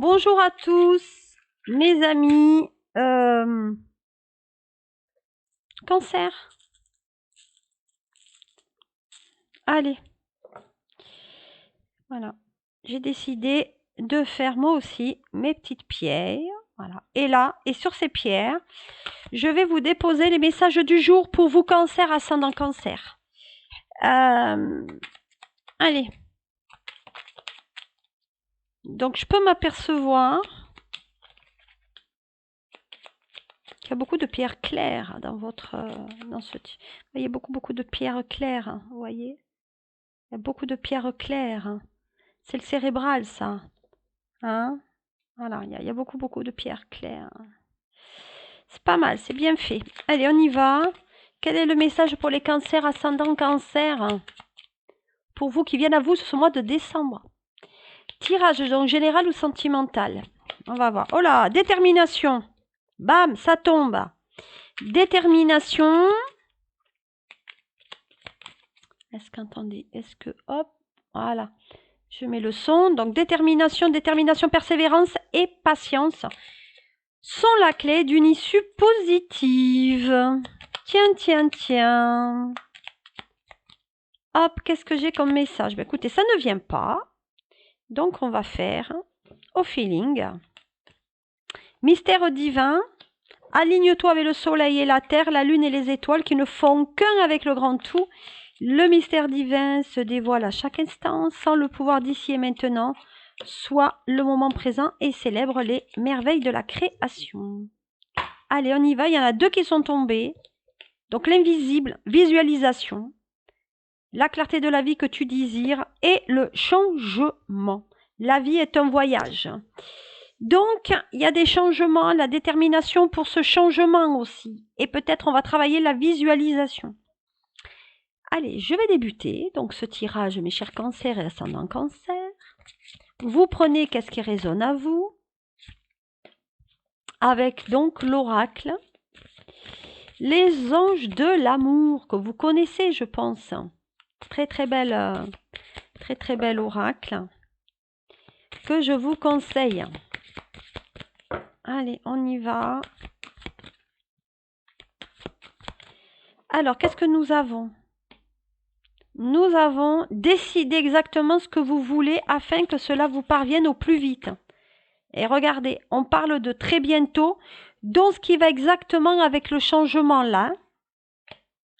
Bonjour à tous, mes amis. Cancer. Allez. Voilà. J'ai décidé de faire moi aussi mes petites pierres. Voilà. Et là, et sur ces pierres, je vais vous déposer les messages du jour pour vous, Cancer, ascendant Cancer. Allez. Donc, je peux m'apercevoir qu'il y a beaucoup de pierres claires dans votre... il y a beaucoup de pierres claires, vous voyez. Il y a beaucoup de pierres claires. C'est le cérébral, ça. Hein? Voilà, il y a beaucoup de pierres claires. C'est pas mal, c'est bien fait. Allez, on y va. Quel est le message pour les cancers, ascendant Cancer? Pour vous qui viennent à vous ce mois de décembre. Tirage donc général ou sentimental? On va voir. Oh là, détermination. Bam, ça tombe. Détermination. Est-ce qu'entendez? Est-ce que... Hop, voilà. Je mets le son. Donc, détermination, persévérance et patience sont la clé d'une issue positive. Tiens. Hop, qu'est-ce que j'ai comme message? Ben, écoutez, ça ne vient pas. Donc, on va faire au feeling. Mystère divin. Aligne-toi avec le soleil et la terre, la lune et les étoiles qui ne font qu'un avec le grand tout. Le mystère divin se dévoile à chaque instant, sans le pouvoir d'ici et maintenant, soit le moment présent et célèbre les merveilles de la création. Allez, on y va. Il y en a deux qui sont tombés. Donc, l'invisible, visualisation, la clarté de la vie que tu désires et le changement. La vie est un voyage. Donc, il y a des changements, la détermination pour ce changement aussi. Et peut-être on va travailler la visualisation. Allez, je vais débuter donc ce tirage, mes chers cancers et ascendants cancer. Vous prenez qu'est-ce qui résonne à vous, avec donc l'oracle. Les anges de l'amour, que vous connaissez, je pense. Très bel oracle, que je vous conseille. Allez, on y va. Alors, qu'est-ce que nous avons? Nous avons décidé exactement ce que vous voulez afin que cela vous parvienne au plus vite. Et regardez, on parle de très bientôt, donc ce qui va exactement avec le changement là.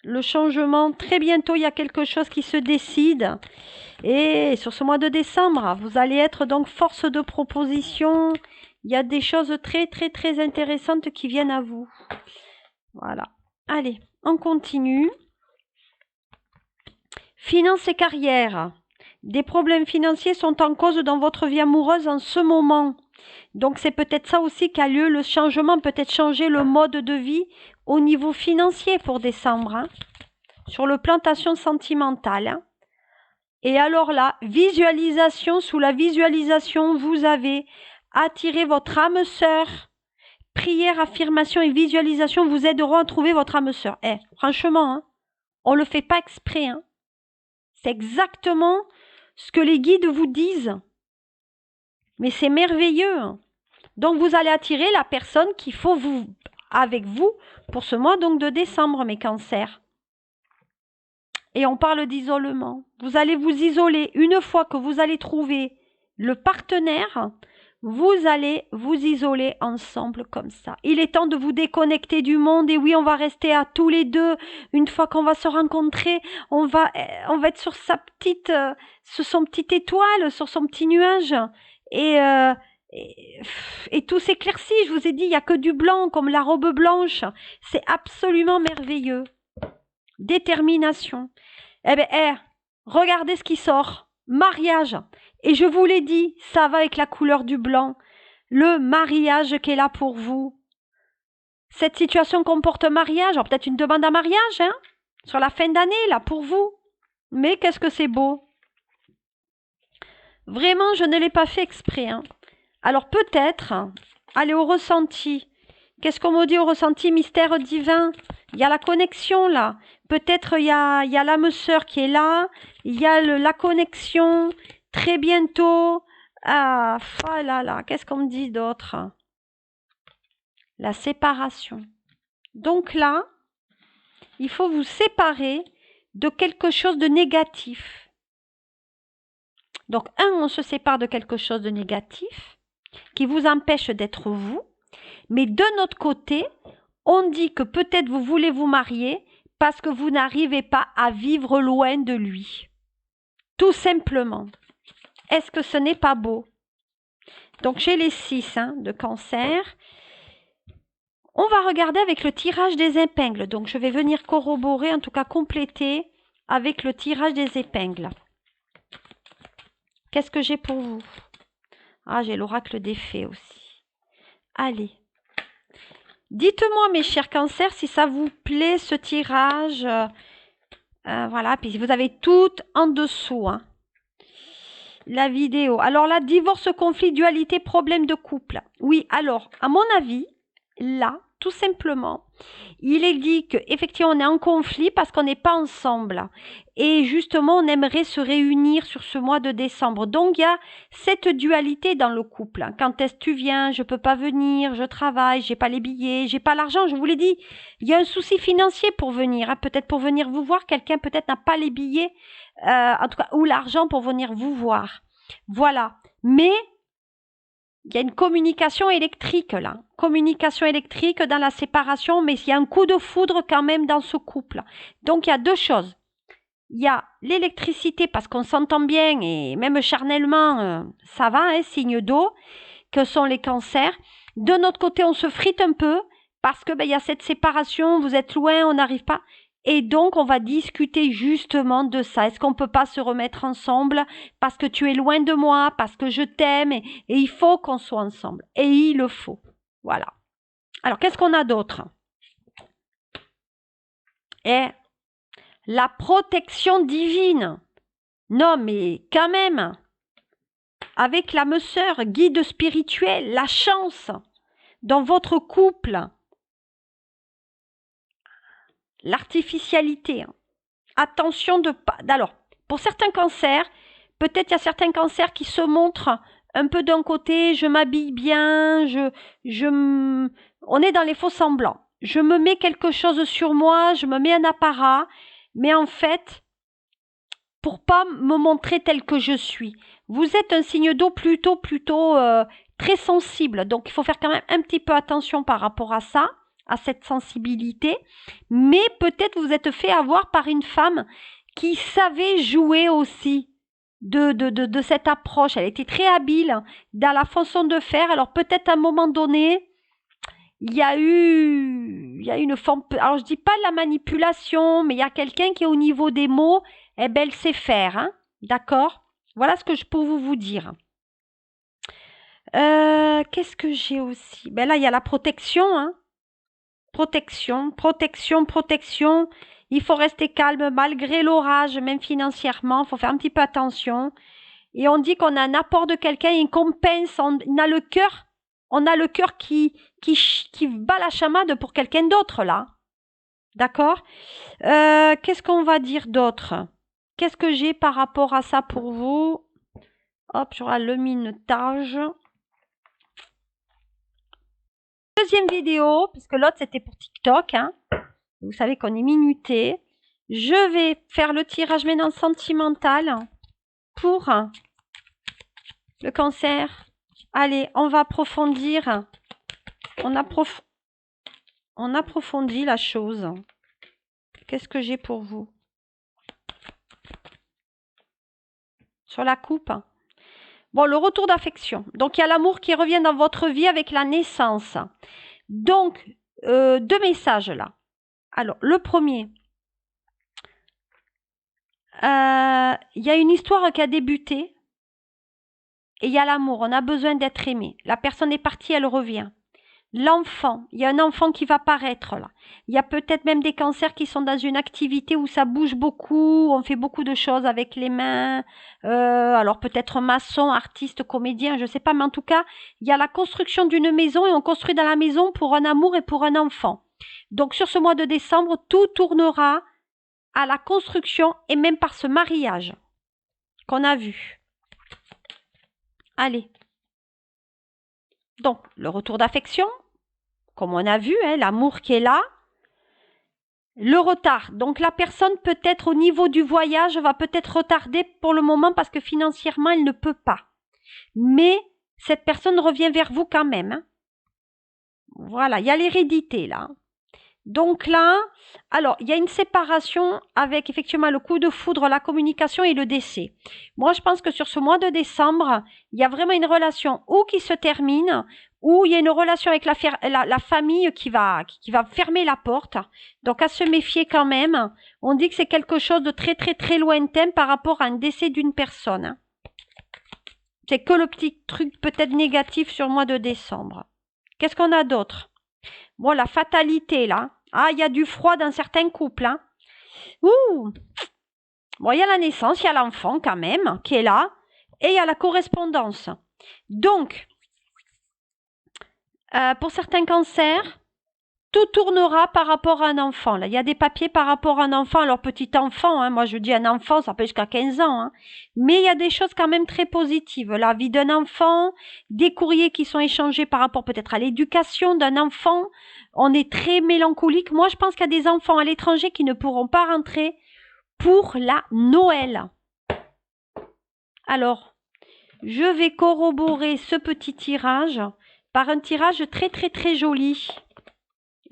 Le changement, très bientôt, il y a quelque chose qui se décide. Et sur ce mois de décembre, vous allez être donc force de proposition. Il y a des choses très intéressantes qui viennent à vous. Voilà. Allez, on continue. Finances et carrière. Des problèmes financiers sont en cause dans votre vie amoureuse en ce moment. Donc c'est peut-être ça aussi qu'a lieu le changement, peut-être changer le mode de vie au niveau financier pour décembre. Hein, sur le plantation sentimentale. Hein. Et alors là, visualisation, sous la visualisation, vous avez attiré votre âme sœur. Prière, affirmation et visualisation vous aideront à trouver votre âme sœur. Franchement, hein, on ne le fait pas exprès. Hein. C'est exactement ce que les guides vous disent. Mais c'est merveilleux. Hein. Donc, vous allez attirer la personne qu'il faut avec vous pour ce mois donc de décembre, mes cancers. Et on parle d'isolement. Vous allez vous isoler. Une fois que vous allez trouver le partenaire, vous allez vous isoler ensemble comme ça. Il est temps de vous déconnecter du monde. Et oui, on va rester à tous les deux. Une fois qu'on va se rencontrer, on va être sur sur son petite étoile, sur son petit nuage. Et tout s'éclaircit. Je vous ai dit, il n'y a que du blanc, comme la robe blanche. C'est absolument merveilleux. Détermination. Regardez ce qui sort. Mariage. Et je vous l'ai dit, ça va avec la couleur du blanc. Le mariage qui est là pour vous. Cette situation comporte mariage. Alors peut-être une demande à mariage, hein, sur la fin d'année, là, pour vous. Mais qu'est-ce que c'est beau. Vraiment, je ne l'ai pas fait exprès. Hein. Alors peut-être, allez au ressenti. Qu'est-ce qu'on me dit au ressenti? Mystère divin. Il y a la connexion là. Peut-être il y a l'âme sœur qui est là. Il y a la connexion. Très bientôt, Ah, oh là là, qu'est-ce qu'on me dit d'autre? La séparation. Donc là, il faut vous séparer de quelque chose de négatif. Donc, on se sépare de quelque chose de négatif qui vous empêche d'être vous. Mais de notre côté, on dit que peut-être vous voulez vous marier parce que vous n'arrivez pas à vivre loin de lui. Tout simplement. Est-ce que ce n'est pas beau? Donc, chez les 6 de Cancer, on va regarder avec le tirage des épingles. Donc, je vais venir corroborer, en tout cas compléter avec le tirage des épingles. Qu'est-ce que j'ai pour vous? Ah, j'ai l'oracle des fées aussi. Allez. Dites-moi, mes chers cancers, si ça vous plaît, ce tirage. Voilà, puis vous avez tout en dessous. La vidéo. Alors là, divorce, conflit, dualité, problème de couple. Oui, alors, à mon avis, là, tout simplement, il est dit qu'effectivement, on est en conflit parce qu'on n'est pas ensemble. Et justement, on aimerait se réunir sur ce mois de décembre. Donc, il y a cette dualité dans le couple. Quand est-ce que tu viens? Je peux pas venir, je travaille, j'ai pas les billets, j'ai pas l'argent. Je vous l'ai dit, il y a un souci financier pour venir. Peut-être pour venir vous voir, quelqu'un peut-être n'a pas les billets, en tout cas, ou l'argent pour venir vous voir. Voilà. Mais il y a une communication électrique là. Communication électrique dans la séparation, mais il y a un coup de foudre quand même dans ce couple. Donc il y a deux choses. Il y a l'électricité parce qu'on s'entend bien et même charnellement, ça va, signe d'eau, que sont les cancers. De notre côté, on se frite un peu parce que il y a cette séparation, vous êtes loin, on n'arrive pas. Et donc, on va discuter justement de ça. Est-ce qu'on ne peut pas se remettre ensemble parce que tu es loin de moi, parce que je t'aime et il faut qu'on soit ensemble. Et il le faut. Voilà. Alors, qu'est-ce qu'on a d'autre? Et la protection divine. Non, mais quand même, avec l'âme sœur, guide spirituel, la chance dans votre couple. L'artificialité. Attention de pas. Alors, pour certains cancers, peut-être il y a certains cancers qui se montrent un peu d'un côté, je m'habille bien, on est dans les faux semblants. Je me mets quelque chose sur moi, je me mets un apparat, mais en fait, pour pas me montrer tel que je suis. Vous êtes un signe d'eau plutôt très sensible, donc il faut faire quand même un petit peu attention par rapport à ça, à cette sensibilité, mais peut-être vous êtes fait avoir par une femme qui savait jouer aussi de cette approche. Elle était très habile dans la façon de faire. Alors peut-être à un moment donné, il y a une forme, alors je dis pas de la manipulation, mais il y a quelqu'un qui est au niveau des mots, elle sait faire, d'accord? Voilà ce que je peux vous dire. Qu'est-ce que j'ai aussi? Ben là, il y a la protection, Protection. Il faut rester calme malgré l'orage, même financièrement. Il faut faire un petit peu attention. Et on dit qu'on a un apport de quelqu'un, il compense, on a le cœur qui bat la chamade pour quelqu'un d'autre, là. D'accord? Qu'est-ce qu'on va dire d'autre? Qu'est-ce que j'ai par rapport à ça pour vous? Hop, j'aurai le minutage. Deuxième vidéo, puisque l'autre c'était pour TikTok. Vous savez qu'on est minuté. Je vais faire le tirage maintenant sentimental pour le cancer. Allez, on va approfondir. On approfondit la chose. Qu'est-ce que j'ai pour vous? Sur la coupe. Bon, le retour d'affection. Donc, il y a l'amour qui revient dans votre vie avec la naissance. Donc, deux messages là. Alors, le premier. Il y a une histoire qui a débuté. Et il y a l'amour. On a besoin d'être aimé. La personne est partie, elle revient. L'enfant, il y a un enfant qui va paraître là. Il y a peut-être même des cancers qui sont dans une activité où ça bouge beaucoup, on fait beaucoup de choses avec les mains. Alors peut-être maçon, artiste, comédien, je ne sais pas, mais en tout cas, il y a la construction d'une maison et on construit dans la maison pour un amour et pour un enfant. Donc sur ce mois de décembre, tout tournera à la construction et même par ce mariage qu'on a vu. Allez. Donc, le retour d'affection, comme on a vu, hein, l'amour qui est là. Le retard. Donc, la personne peut-être au niveau du voyage va peut-être retarder pour le moment parce que financièrement, elle ne peut pas. Mais cette personne revient vers vous quand même. Hein. Voilà, il y a l'hérédité là. Donc là, alors, il y a une séparation avec effectivement le coup de foudre, la communication et le décès. Moi, je pense que sur ce mois de décembre, il y a vraiment une relation ou qui se termine, ou il y a une relation avec la famille qui va fermer la porte. Donc, à se méfier quand même. On dit que c'est quelque chose de très, très, très lointain par rapport à un décès d'une personne. C'est que le petit truc peut-être négatif sur le mois de décembre. Qu'est-ce qu'on a d'autre? Bon, la fatalité, là. Ah, il y a du froid dans certains couples. Hein. Ouh. Bon, il y a la naissance, il y a l'enfant quand même qui est là. Et il y a la correspondance. Donc, pour certains cancers, tout tournera par rapport à un enfant. Là, il y a des papiers par rapport à un enfant. Alors, petit enfant, hein, moi je dis un enfant, ça peut jusqu'à 15 ans. Hein. Mais il y a des choses quand même très positives. La vie d'un enfant, des courriers qui sont échangés par rapport peut-être à l'éducation d'un enfant. On est très mélancolique. Moi, je pense qu'il y a des enfants à l'étranger qui ne pourront pas rentrer pour la Noël. Alors, je vais corroborer ce petit tirage par un tirage très, très, très joli.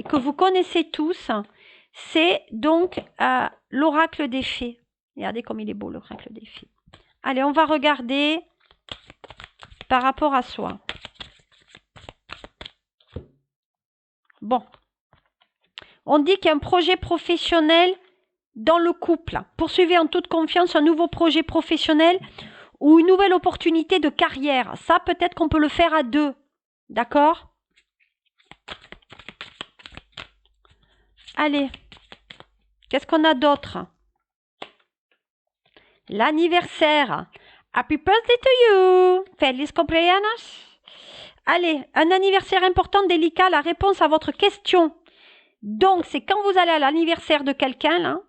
Et que vous connaissez tous, c'est donc l'oracle des fées. Regardez comme il est beau, l'oracle des fées. Allez, on va regarder par rapport à soi. Bon. On dit qu'il y a un projet professionnel dans le couple. Poursuivez en toute confiance un nouveau projet professionnel ou une nouvelle opportunité de carrière. Ça, peut-être qu'on peut le faire à deux. D'accord ? Allez, qu'est-ce qu'on a d'autre? L'anniversaire. Happy birthday to you. Feliz cumpleaños. Allez, un anniversaire important, délicat, la réponse à votre question. Donc, c'est quand vous allez à l'anniversaire de quelqu'un, là,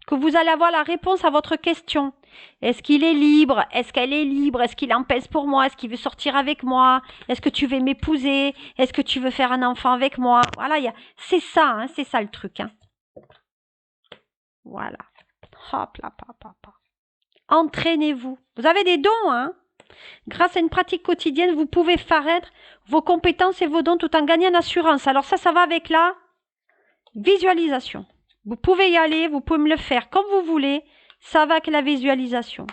que vous allez avoir la réponse à votre question. Est-ce qu'il est libre? Est-ce qu'elle est libre? Est-ce qu'il en pèse pour moi? Est-ce qu'il veut sortir avec moi? Est-ce que tu veux m'épouser? Est-ce que tu veux faire un enfant avec moi? Voilà, c'est ça, hein, c'est ça le truc. Hein. Voilà. Hop là, papa. Entraînez-vous. Vous avez des dons, hein? Grâce à une pratique quotidienne, vous pouvez faire être vos compétences et vos dons tout en gagnant en assurance. Alors ça va avec la visualisation. Vous pouvez y aller, vous pouvez me le faire comme vous voulez. Ça va avec la visualisation.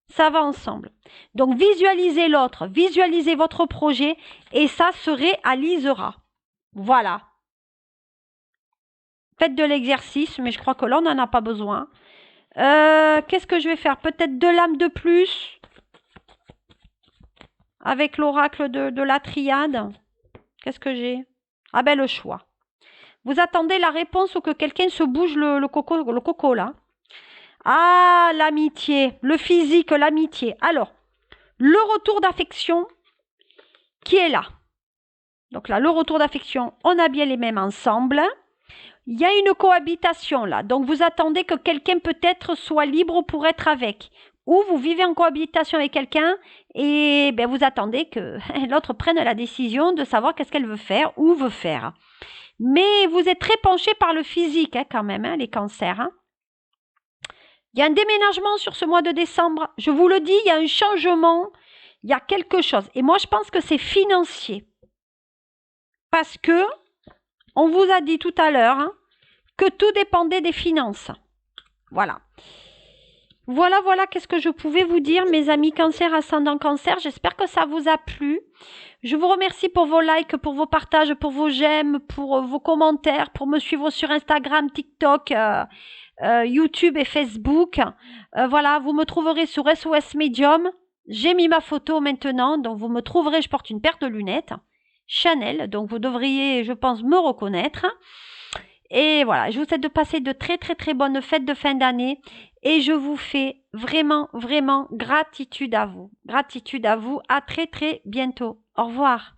Ça va ensemble. Donc, visualisez l'autre, visualisez votre projet et ça se réalisera. Voilà. Faites de l'exercice, mais je crois que là, on n'en a pas besoin. Qu'est-ce que je vais faire? Peut-être 2 lames de plus avec l'oracle de la triade. Qu'est-ce que j'ai? Ah ben, le choix. Vous attendez la réponse ou que quelqu'un se bouge le coco là. Ah, l'amitié, le physique, l'amitié. Alors, le retour d'affection qui est là. Donc là, le retour d'affection, on a bien les mêmes ensemble. Il y a une cohabitation là. Donc, vous attendez que quelqu'un peut-être soit libre pour être avec. Ou vous vivez en cohabitation avec quelqu'un et ben, vous attendez que l'autre prenne la décision de savoir qu'est-ce qu'elle veut faire ou veut faire. Mais vous êtes très penché par le physique hein, quand même, hein, les cancers. Hein. Il y a un déménagement sur ce mois de décembre. Je vous le dis, il y a un changement, il y a quelque chose. Et moi, je pense que c'est financier. Parce que, on vous a dit tout à l'heure, hein, que tout dépendait des finances. Voilà. Voilà, qu'est-ce que je pouvais vous dire, mes amis cancer, ascendant cancer. J'espère que ça vous a plu. Je vous remercie pour vos likes, pour vos partages, pour vos j'aime, pour vos commentaires, pour me suivre sur Instagram, TikTok, YouTube et Facebook. Voilà, vous me trouverez sur SOS Medium. J'ai mis ma photo maintenant, donc vous me trouverez, je porte une paire de lunettes. Chanel, donc vous devriez, je pense, me reconnaître. Et voilà, je vous souhaite de passer de très très très bonnes fêtes de fin d'année et je vous fais vraiment gratitude à vous. Gratitude à vous, à très très bientôt. Au revoir.